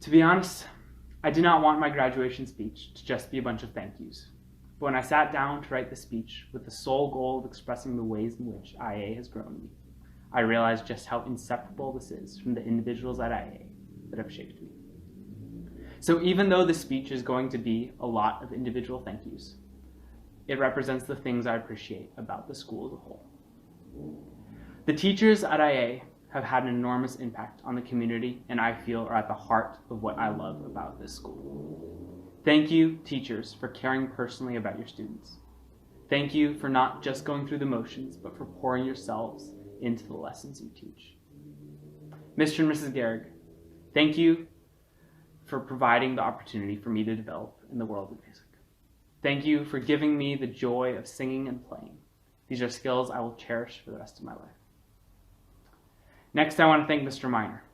To be honest, I did not want my graduation speech to just be a bunch of thank yous. But when I sat down to write the speech with the sole goal of expressing the ways in which IA has grown me, I realized just how inseparable this is from the individuals at IA that have shaped me. So even though this speech is going to be a lot of individual thank yous, it represents the things I appreciate about the school as a whole. The teachers at IA have had an enormous impact on the community, and I feel are at the heart of what I love about this school. Thank you, teachers, for caring personally about your students. Thank you for not just going through the motions, but for pouring yourselves into the lessons you teach. Mr. and Mrs. Garrig, thank you for providing the opportunity for me to develop in the world of music. Thank you for giving me the joy of singing and playing. These are skills I will cherish for the rest of my life. Next, I want to thank Mr. Miner.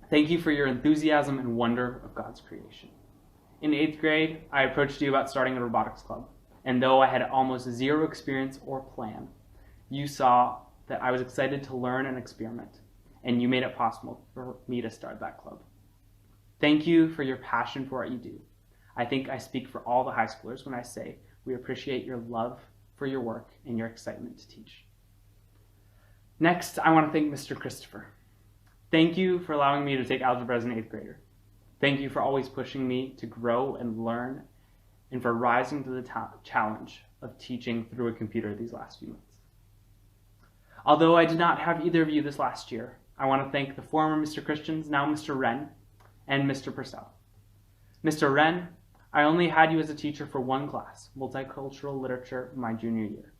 Thank you for your enthusiasm and wonder of God's creation. In 8th grade, I approached you about starting a robotics club, and though I had almost zero experience or plan, you saw that I was excited to learn and experiment, and you made it possible for me to start that club. Thank you for your passion for what you do. I think I speak for all the high schoolers when I say we appreciate your love for your work and your excitement to teach. Next, I want to thank Mr. Christopher. Thank you for allowing me to take algebra as an 8th grader. Thank you for always pushing me to grow and learn, and for rising to the challenge of teaching through a computer these last few months. Although I did not have either of you this last year, I want to thank the former Mr. Christians, now Mr. Wren, and Mr. Purcell. Mr. Wren, I only had you as a teacher for one class, Multicultural Literature, my junior year.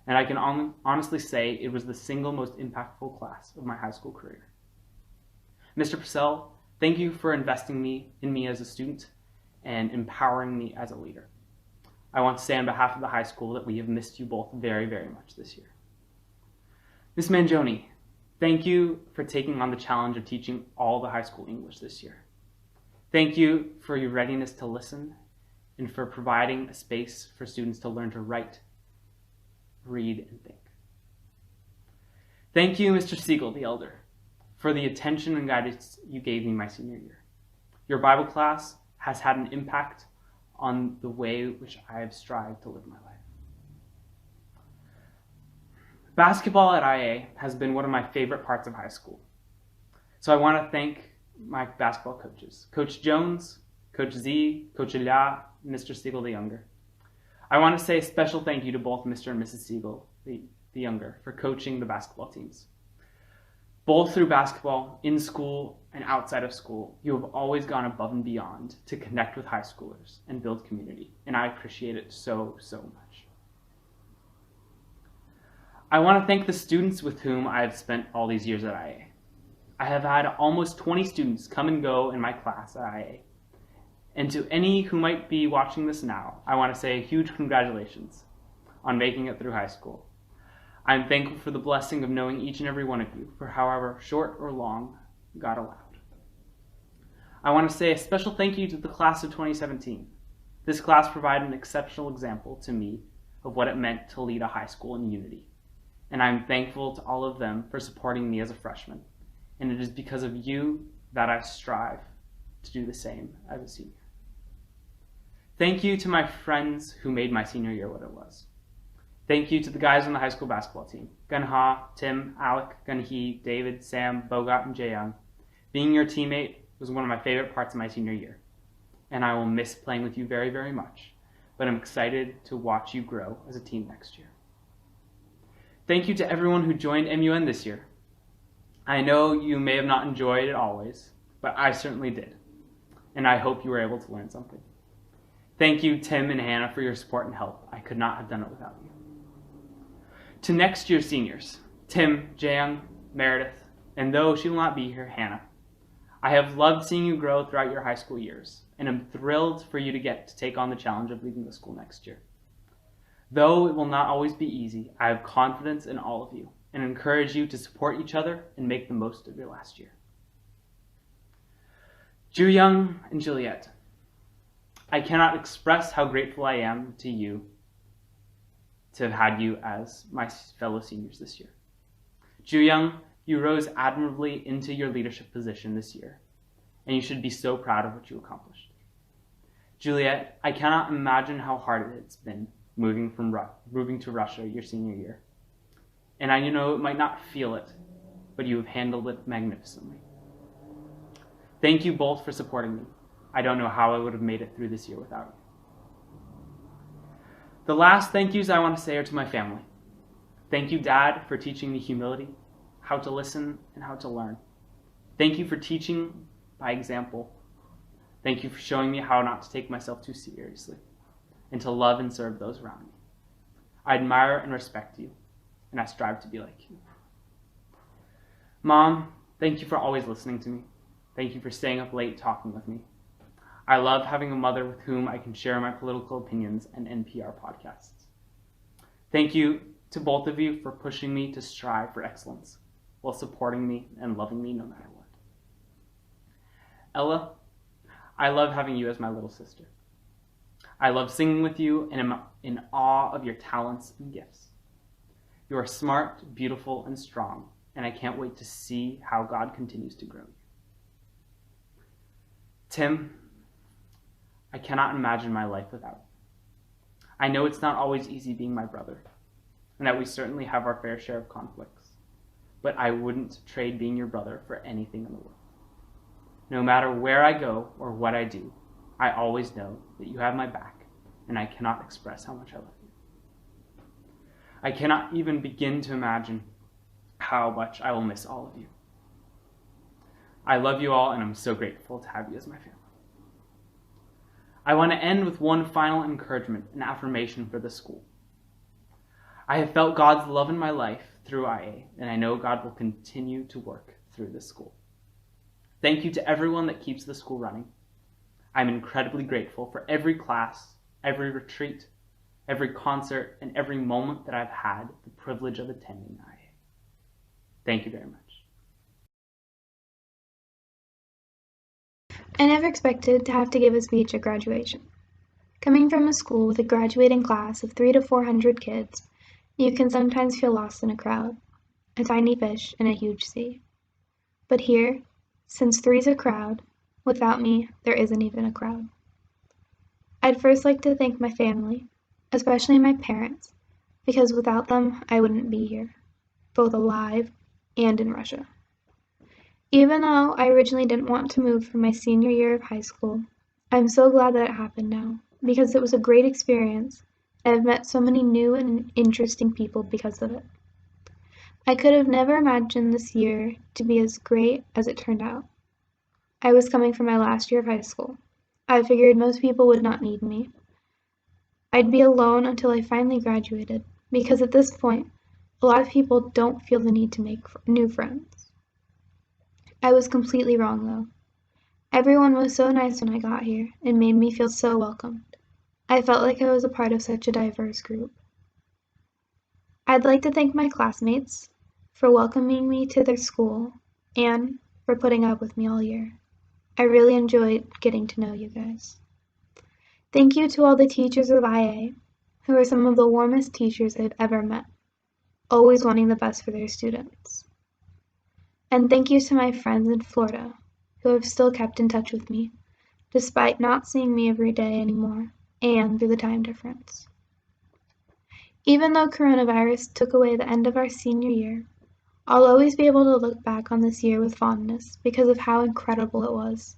And I can honestly say it was the single most impactful class of my high school career. Mr. Purcell, thank you for investing in me as a student and empowering me as a leader. I want to say on behalf of the high school that we have missed you both very, very much this year. Ms. Mangione, thank you for taking on the challenge of teaching all the high school English this year. Thank you for your readiness to listen and for providing a space for students to learn to write, read, and think. Thank you, Mr. Siegel, the elder, for the attention and guidance you gave me my senior year. Your Bible class has had an impact on the way which I have strived to live my life. Basketball at IA has been one of my favorite parts of high school. So I want to thank my basketball coaches, Coach Jones, Coach Z, Coach Elia, and Mr. Siegel the Younger. I want to say a special thank you to both Mr. and Mrs. Siegel the Younger for coaching the basketball teams. Both through basketball, in school, and outside of school, you have always gone above and beyond to connect with high schoolers and build community, and I appreciate it so, so much. I want to thank the students with whom I have spent all these years at IA. I have had almost 20 students come and go in my class at IA. And to any who might be watching this now, I want to say a huge congratulations on making it through high school. I'm thankful for the blessing of knowing each and every one of you for however short or long God allowed. I want to say a special thank you to the class of 2017. This class provided an exceptional example to me of what it meant to lead a high school in unity. And I'm thankful to all of them for supporting me as a freshman. And it is because of you that I strive to do the same as a senior. Thank you to my friends who made my senior year what it was. Thank you to the guys on the high school basketball team, Gunha, Tim, Alec, Gunhee, David, Sam, Bogat, and Jaeyoung. Being your teammate was one of my favorite parts of my senior year. And I will miss playing with you very, very much. But I'm excited to watch you grow as a team next year. Thank you to everyone who joined MUN this year. I know you may have not enjoyed it always, but I certainly did. And I hope you were able to learn something. Thank you, Tim and Hannah, for your support and help. I could not have done it without you. To next year's seniors, Tim, Jaeyoung, Meredith, and though she will not be here, Hannah, I have loved seeing you grow throughout your high school years, and I'm thrilled for you to get to take on the challenge of leading the school next year. Though it will not always be easy, I have confidence in all of you and encourage you to support each other and make the most of your last year. Ju-young and Juliet, I cannot express how grateful I am to you to have had you as my fellow seniors this year. Ju-young, you rose admirably into your leadership position this year, and you should be so proud of what you accomplished. Juliet, I cannot imagine how hard it's been moving to Russia your senior year. And I know it might not feel it, but you have handled it magnificently. Thank you both for supporting me. I don't know how I would have made it through this year without you. The last thank yous I want to say are to my family. Thank you, Dad, for teaching me humility, how to listen, and how to learn. Thank you for teaching by example. Thank you for showing me how not to take myself too seriously and to love and serve those around me. I admire and respect you, and I strive to be like you. Mom, thank you for always listening to me. Thank you for staying up late talking with me. I love having a mother with whom I can share my political opinions and NPR podcasts. Thank you to both of you for pushing me to strive for excellence while supporting me and loving me no matter what. Ella, I love having you as my little sister. I love singing with you and am in awe of your talents and gifts. You are smart, beautiful, and strong, and I can't wait to see how God continues to grow you. Tim, I cannot imagine my life without you. I know it's not always easy being my brother, and that we certainly have our fair share of conflicts, but I wouldn't trade being your brother for anything in the world. No matter where I go or what I do, I always know that you have my back, and I cannot express how much I love you. I cannot even begin to imagine how much I will miss all of you. I love you all, and I'm so grateful to have you as my family. I want to end with one final encouragement and affirmation for the school. I have felt God's love in my life through IA, and I know God will continue to work through this school. Thank you to everyone that keeps the school running. I'm incredibly grateful for every class, every retreat, every concert, and every moment that I've had the privilege of attending IA. Thank you very much. I never expected to have to give a speech at graduation. Coming from a school with a graduating class of 300 to 400 kids, you can sometimes feel lost in a crowd, a tiny fish in a huge sea. But here, since three's a crowd, without me, there isn't even a crowd. I'd first like to thank my family, especially my parents, because without them, I wouldn't be here, both alive and in Russia. Even though I originally didn't want to move for my senior year of high school, I'm so glad that it happened now, because it was a great experience, and I've met so many new and interesting people because of it. I could have never imagined this year to be as great as it turned out. I was coming from my last year of high school. I figured most people would not need me. I'd be alone until I finally graduated, because at this point, a lot of people don't feel the need to make new friends. I was completely wrong, though. Everyone was so nice when I got here and made me feel so welcomed. I felt like I was a part of such a diverse group. I'd like to thank my classmates for welcoming me to their school and for putting up with me all year. I really enjoyed getting to know you guys. Thank you to all the teachers of IA, who are some of the warmest teachers I've ever met, always wanting the best for their students. And thank you to my friends in Florida, who have still kept in touch with me, despite not seeing me every day anymore, and through the time difference. Even though coronavirus took away the end of our senior year, I'll always be able to look back on this year with fondness because of how incredible it was.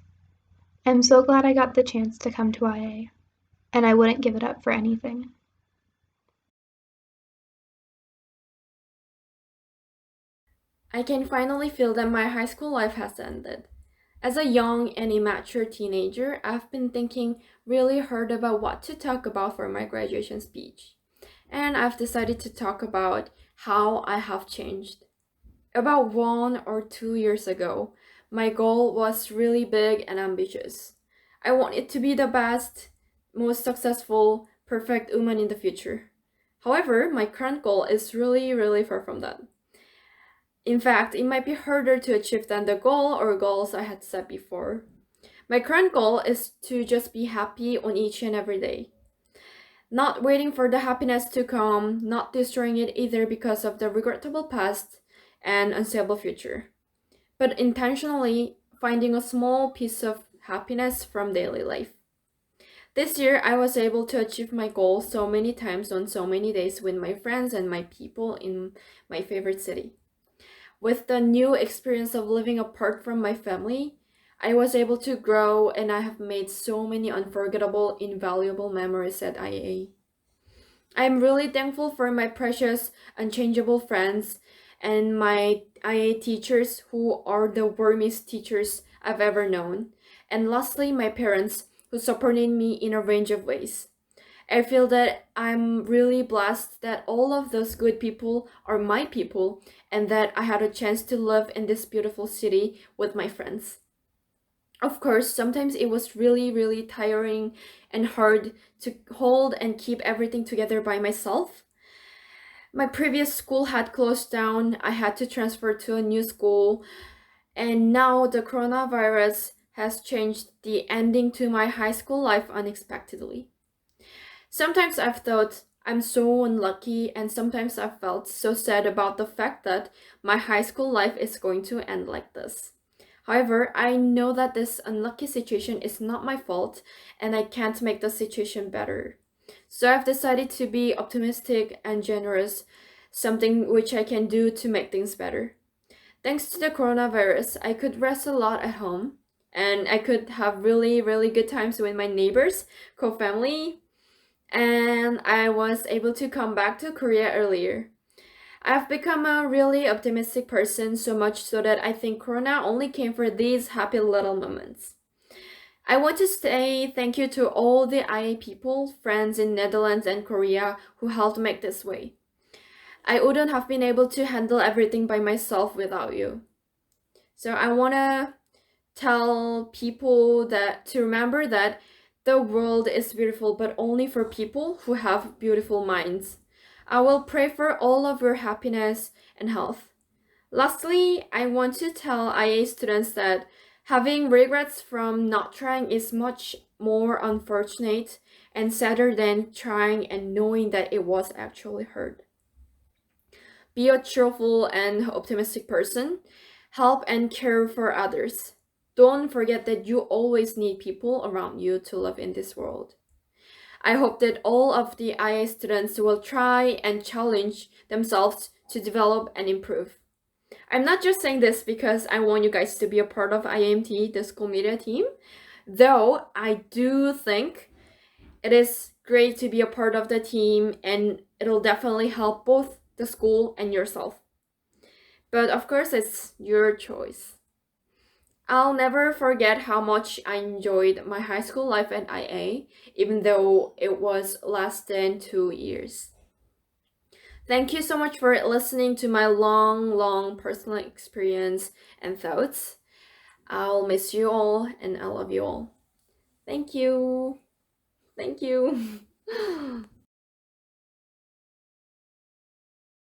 I'm so glad I got the chance to come to IA, and I wouldn't give it up for anything. I can finally feel that my high school life has ended. As a young and immature teenager, I've been thinking really hard about what to talk about for my graduation speech. And I've decided to talk about how I have changed. About 1 or 2 years ago, my goal was really big and ambitious. I wanted to be the best, most successful, perfect woman in the future. However, my current goal is really far from that. In fact, it might be harder to achieve than the goal or goals I had set before. My current goal is to just be happy on each and every day. Not waiting for the happiness to come, not destroying it either because of the regrettable past and unstable future, but intentionally finding a small piece of happiness from daily life. This year, I was able to achieve my goal so many times on so many days with my friends and my people in my favorite city. With the new experience of living apart from my family, I was able to grow and I have made so many unforgettable, invaluable memories at IAA. I'm really thankful for my precious, unchangeable friends and my IA teachers who are the warmest teachers I've ever known. And lastly, my parents who supported me in a range of ways. I feel that I'm really blessed that all of those good people are my people and that I had a chance to live in this beautiful city with my friends. Of course, sometimes it was really, really tiring and hard to hold and keep everything together by myself. My previous school had closed down, I had to transfer to a new school, and now the coronavirus has changed the ending to my high school life unexpectedly. Sometimes I've thought I'm so unlucky, and sometimes I've felt so sad about the fact that my high school life is going to end like this. However, I know that this unlucky situation is not my fault and I can't make the situation better. So I've decided to be optimistic and generous, something which I can do to make things better. Thanks to the coronavirus, I could rest a lot at home and I could have really, really good times with my neighbors, co-family, and I was able to come back to Korea earlier. I've become a really optimistic person, so much so that I think Corona only came for these happy little moments. I want to say thank you to all the IA people, friends in Netherlands and Korea who helped make this way. I wouldn't have been able to handle everything by myself without you. So I want to tell people that to remember that the world is beautiful, but only for people who have beautiful minds. I will pray for all of your happiness and health. Lastly, I want to tell IA students that having regrets from not trying is much more unfortunate and sadder than trying and knowing that it was actually hard. Be a cheerful and optimistic person. Help and care for others. Don't forget that you always need people around you to live in this world. I hope that all of the IA students will try and challenge themselves to develop and improve. I'm not just saying this because I want you guys to be a part of IMT, the school media team, though I do think it is great to be a part of the team and it'll definitely help both the school and yourself. But of course, it's your choice. I'll never forget how much I enjoyed my high school life at IA, even though it was less than 2 years. Thank you so much for listening to my long personal experience and thoughts. I'll miss you all and I love you all. Thank you. Thank you.